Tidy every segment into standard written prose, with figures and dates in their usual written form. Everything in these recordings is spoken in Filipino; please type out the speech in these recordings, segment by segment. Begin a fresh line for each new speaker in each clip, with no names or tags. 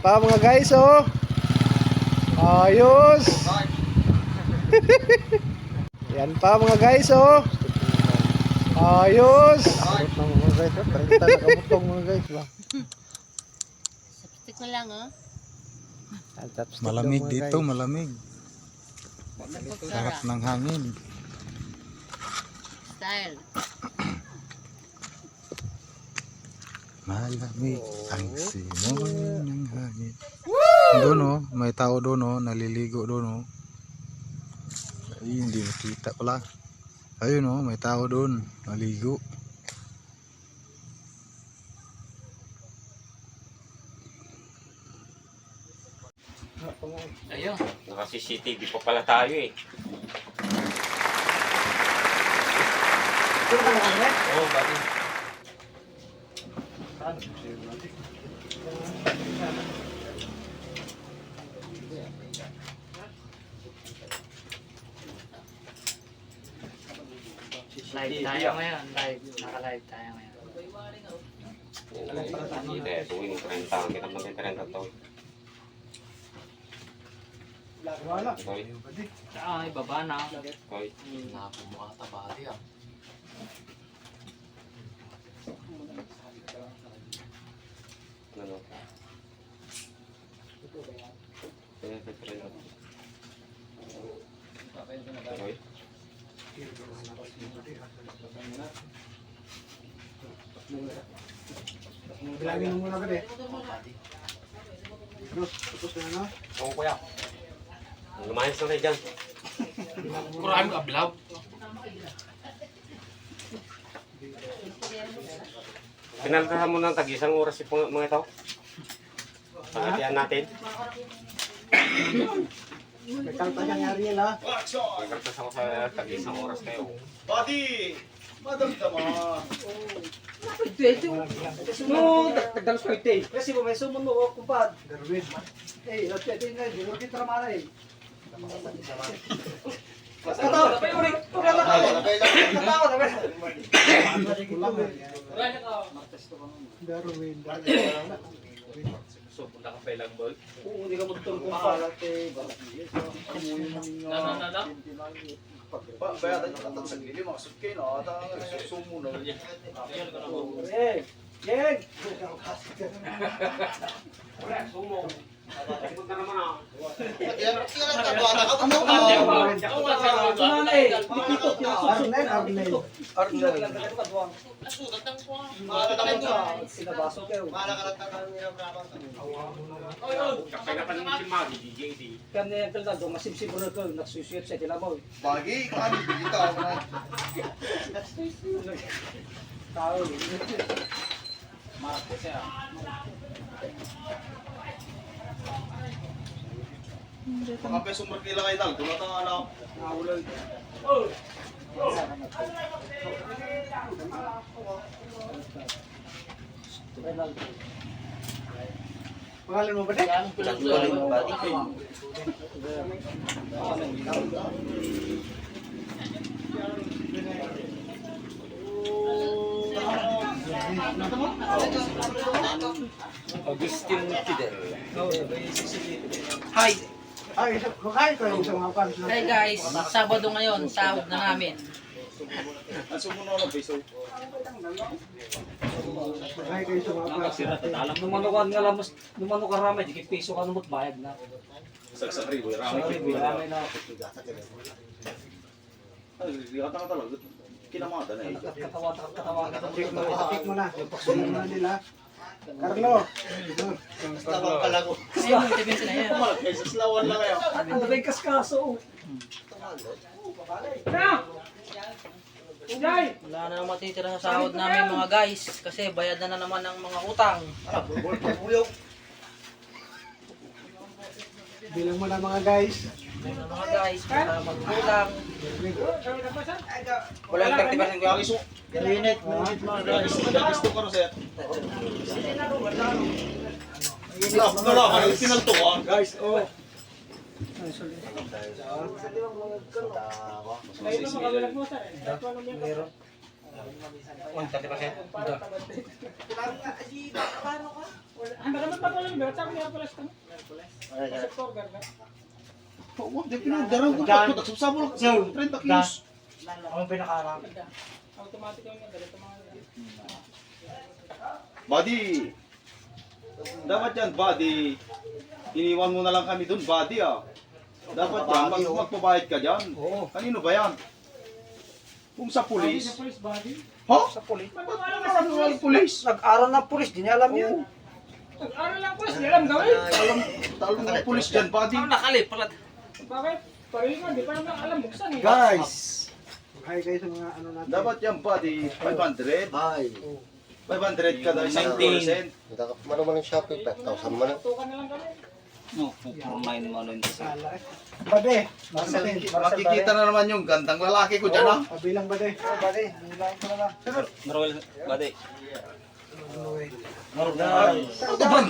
pa mga guys, oh. Ayos. Yan pa mga guys, oh. Ayos. Nakabutong mga guys ba.
Sapstik na lang, oh.
Malamig dito, malamig. Sarap ng hangin.
Style.
Malamig ang simoy ng hangin. Doon oh, may tao doon oh, naliligo doon oh. Ay, hindi nakita pala. Ayun oh, may tao doon, naligo.
Ayun, naka-CCTV pa pala tayo eh. Oo, bakit?
Live tayo ngayon, live. Naka-live tayo ngayon.
Hindi, tuwing 30 ang kita mag-30 to. Koy,
Ay, baba na.
koy. Ano? Eh, 30. Koy.
Bilangin mo muna ba eh. Tapos na na.
Oo, kuya. Lumayas na kayo dyan.
Kurang mo ablaw.
Pinaltahan mo ng tag-isang oras yung mga ito. Pagkatian natin.
May kalpa siyang yari yan, ha.
Pagkaltas ako sa tag-isang oras kayo.
Buddy! Madam tama.
No, tagdalos ko ite. Kasi may sumun mo, kumpad. Darwin. Eh, ito na, di mo kitramana eh. Katawa, napay ulit. Katawa, napay. Darwin.
So, punta ka pa ilang ball?
Oo, hindi ka magtulog kung palat eh.
Bayaran yung katang sagili, mga sukay na. Sumo na.
Eh, Yeg!
Punta naman ako.
Yan ang tabuana ka mo.
Kapag na pa naman si Maggie, DJD.
Bagi, kami bitaw na. Mga peso markila kayo dal, tulad ang anak.
Pangalan mo ba din?
Agustin Fidel.
Hi!
Ay, makain ko yung sa mga fans na.
Hi guys! Sabado ngayon, sahod na namin.
Ang sumo na lang, peso.
Makain ko yung sa mga fans na.
Numanukan nga lang, numanukan ramay, di piso ka numot bayad na.
Sagsakri, rami.
Ramay na.
Ay, kata ka talaga. Kinamata na eh.
Katawa.
Check mo na. Pagsumo na nila. Carlo!
Tawag kalago.
Ayun, sabihin sila yan.
Malagay sa slawan lang kayo.
Ano ba yung kaskaso? Wala na naman matitira sa sahod namin mga guys. Kasi bayad na naman ng mga utang.
Bilang mo na mga guys.
Ayun na mga guys, para magkulang.
Walang 30% ko yung iso.
Minute mga guys. Gusto ko rin sir. Wala, ano pinalto ah.
Guys, oh.
Tati pa siya.
Oo, di pinadaraw ko. Nagsabsabo lang kasi 30 kilos.
Ang pinakaarap.
Buddy. Dapat yan, buddy. Iniwan mo na lang kami dun, buddy ah. Dapat yan, magpabayad ka dyan. Kanino ba yan? Kung sa pulis. Ha?
Sa pulis.
Ano ang pulis?
Nag-aral ng pulis, di niya alam yun.
Nag-aral lang po, hindi alam gawin.
Talong ng pulis dyan, buddy.
Ano nakalip pala?
Bakit? Paringan, di pa naman alam buksan eh.
Guys! Hi guys sa mga ano natin.
Dapat yan, buddy. 500.
Ay,
500 kada isang
19.
percent.
ano man ang Shopee, 5,000 man.
Tukan na lang kami.
Bade, Marcelin.
Makikita na naman yung gandang lalaki ko dyan ah.
Pabilang bade. Oh, bade, bilang ko na lang.
Marwal, bade.
Ano ba?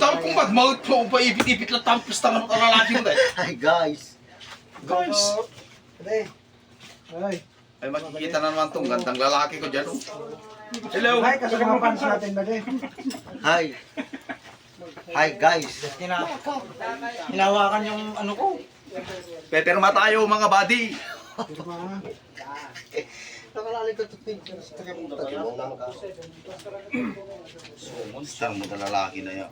Tawag kong mag-mouth po pa ipit-ipit lang tampis tangan ng lalaki mo dahil.
Ay, guys.
Guys!
Bade. Ay.
Ay makikita na naman tong gandang lalaki ko dyan oh. Hello!
Hi, kasama fans natin bade.
Hi. Hi, guys.
Hinawakan yung ano ko.
Pepirma tayo mga buddy!
Pirma.
Nakalali ko ito. Sige mo na naman ka.
Star mo na lalaki na yan.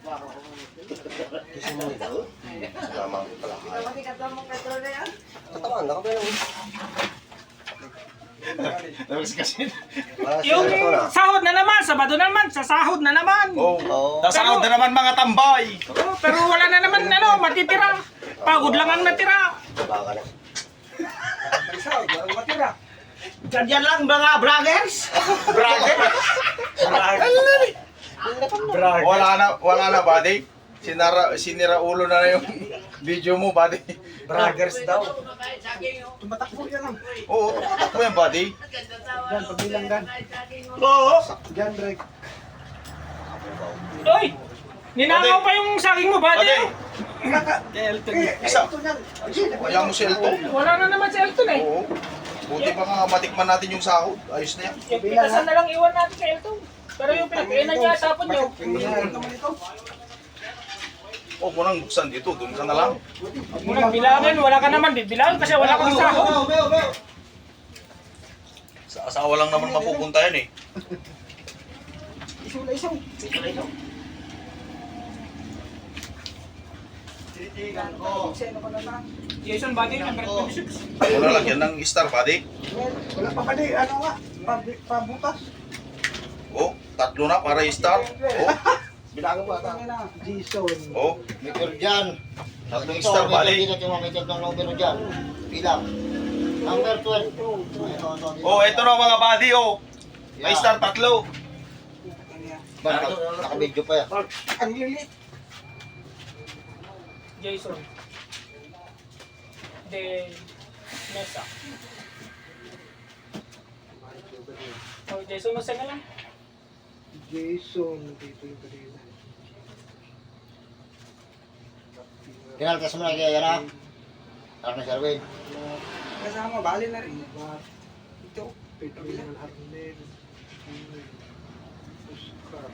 Kasi mo ito. Salamat pala. Katawan, nakapala mo.
Tapos kasi...
Yung sahod na naman, Sabado na naman, sa sahod na naman.
Oh,
Oo.
nasahod na naman mga tambay!
Oh, pero wala na naman matitira. Pagod lang ang natira.
Baka na.
Ganyan lang mga braggers.
Wala na buddy. Sinira ulo na yung video mo buddy.
Braggers daw. Tumatakbo yan ah.
Oo, tumatak mo yan buddy.
Yan, pabilang gan.
Oo!
Yan, Drake.
Oy! Ninakaw pa yung saging mo,
Buddy!
buddy.
Isa! Ayaw mo si Elton.
Wala na naman si Elton eh.
Oo. Buti pa nga matikman natin yung sahod. Ayos na yan.
Yung pitasan na lang iwan natin kay Elton. Pero yung pinagkainan niya, tapon niyo.
Huwag mo nang buksan dito. Doon ka na lang.
Huwag mo nang bilangin, wala ka naman bibilangin kasi wala kang sahod.
Sa asawa lang naman mapupunta yan eh.
Jason, buddy, number 26.
Ako na lagyan ng star buddy.
Wala pa bade, ano nga, pabutas.
Oh, 3 na para star. Oh,
Bilangan mo ata.
Jason.
oh.
Meter dyan.
Tatlong star buddy.
Dito yung mga meter ng numero dyan. Bilang. Number 12.
Oh, ito na mga buddy oh. May star 3.
Naka-video pa yan.
Ang lilit.
Jason. De Mesa. Oh, Jason, masa nga lang.
Jason. Dito yung bade.
Kinaltas mo na kaya yan ha. Anak na Sherwin.
Kasama, bali na rin. Ito. Pedro Ilan Arnel. Oscar.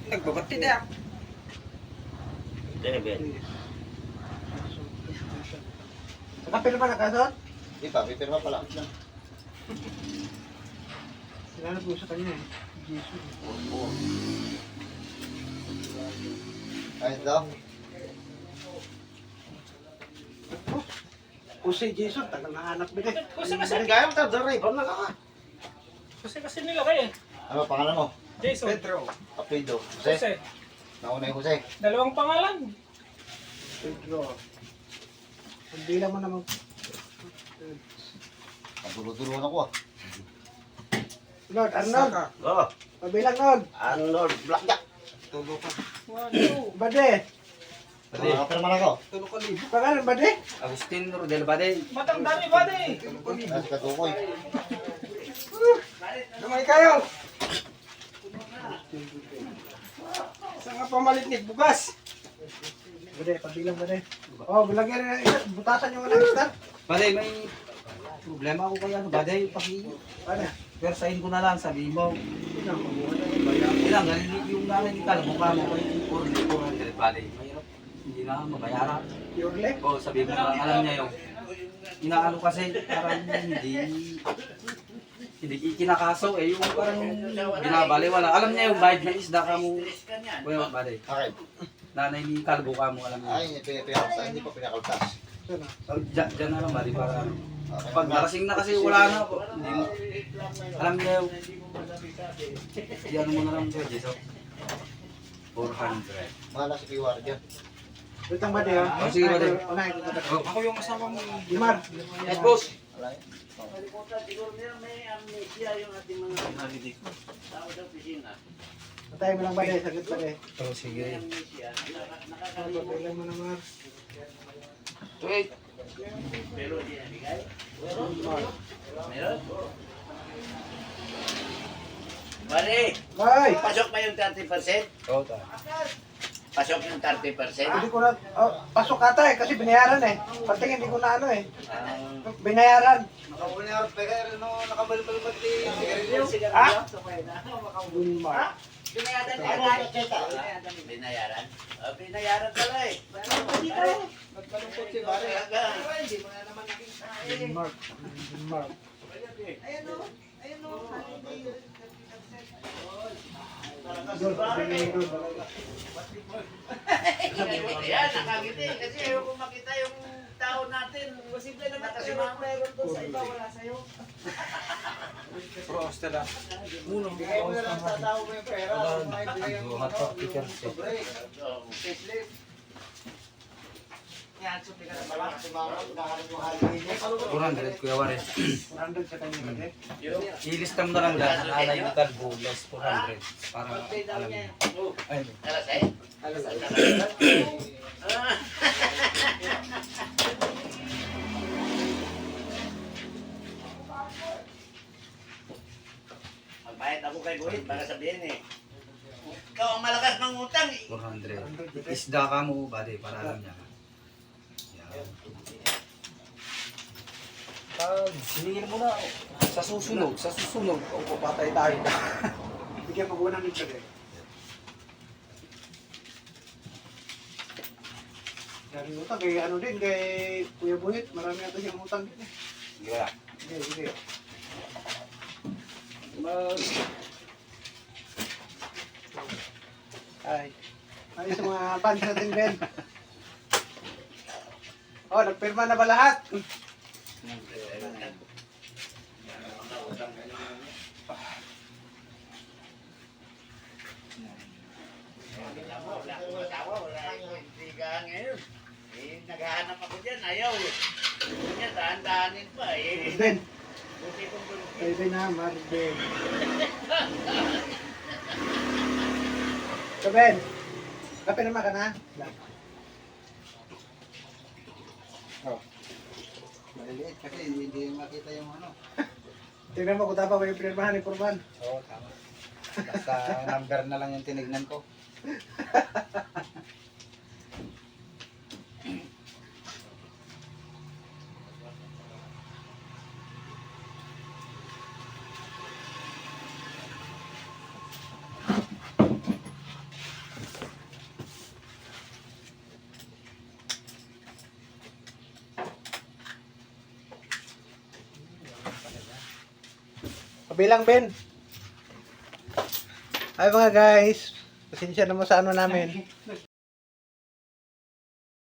Nagbabati na. Nakapil pa na kasot?
Di pa, may pirma pala.
Sila na po sa kanya eh. Jason.
Ayos daw.
Jose Jason, tagal na hanap din eh.
Kasi
Kaya mo tayo, Ray-Ban na ka.
kasi nila kayo eh.
Ano pangalan mo?
Jason.
Pedro.
Apelido. Jose.
Jose.
Nauna yung Jose.
Dalawang pangalan.
Pedro. Ang bilang mo naman.
Pagdulo-dulo ako ah.
Lord, Arnold.
Oo.
Pabilang, Lord.
Arnold Blackjack.
1, 2.
Bade.
Nakapirma na ako.
Pangalan, Bade.
Agustin Rodel Bade.
Matang dami, buddy.
Nasa katukoy.
Lumay kayo. Saan nga pamalit ni bukas? Bade, pabilang, Bade. Oh, bilagyan na isa. Butasan yung anak, star.
Bade, may
Problema ko kaya ano, baday, ano, persahin ko na lang, sabihin mo. Ilang, galing yung namin ni Kal, mukha mo, 400 baday. Mahirap, hindi na mabayaran. Oo, sabihin mo na, alam niya yung, inaano kasi, parang hindi kinakaso eh, yung parang binabali, wala. Alam niya yung bayad ng isda ka mo, well, baday.
Okay.
Nanay ni Kalbo ka mo, alam niya.
Ay, hindi pa pinakaltas.
Diyan na lang, baday, para ano.
Okay.
Pag nalasing na kasi wala na po. Hindi mo. Alam niya yung... Iyan mo na lang siya, Jason. 400.
Mahala si Piwar dyan.
Utang ba diyo? Oh, sige ba diyo? Ako yung kasama mo. Imar. Yes, boss.
Wala yun.
Patay mo lang ba diyo? Sagot ba diyo? Oh, sige. Patay mo naman. Wait.
Pare,
Bye!
pasok ba yung 30%?
Oo, ta.
Pasok yung 30%?
Hindi ko na... pasok ata eh, kasi binayaran eh. Pating hindi ko na ano eh. Binayaran.
Nakabunyar, pero nakabalbal di
Ah?
Binayaran? Binayaran pala eh.
Nagkalungkot si Bare.
Mark. Mark.
Yan, nakangiti. Kasi ayaw ko makita yung tao natin. Posible naman kasi meron doon sa iba, wala sa'yo.
Bigay mo na lang sa tao mo yung pera. Bigay mo na lang. Sobre. Facelift.
Yan, supi ka na
Wala kasi mga kinahanap yung halihin.
400, Kuya Warren. 400 sa kanya ba eh? Ilista mo na lang dyan. Alay ni Kalbo, less 400. Para alam niya. Ayun.
Alas eh? Magbayad ako kay Guhit para sabihin eh. Ikaw ang malakas ng utang eh.
400. Isda ka mo, buddy, para alam niya. Yan. Pag siningin mo na, sa susunod, o patay tayo na. Bigyan mo ko ng nito eh. Galing utang, kay ano din, kay Kuya Buhit, marami natin siyang utang din eh.
Sige.
Sige. Ay. Ayos sa mga fans natin, Ben. Oh, nagpirma na ba lahat?
Wala akong asawa, wala akong intrigahan ngayon. Eh, naghahanap ako dyan, ayaw eh. Gusto niya, dahan-dahanin pa eh.
Ben.
Buti kong bulong.
Pwede na, Marben. So, Ben. Kape naman ka na? Oh.
Maliliit kasi hindi makita yung ano.
Tingnan mo kung tama ba yung pinirmahan ni Purman.
Oo, tama. Basta number na lang yung tinignan ko.
Kabilang, Ben. Ay mga guys, pasensya naman sa ano namin.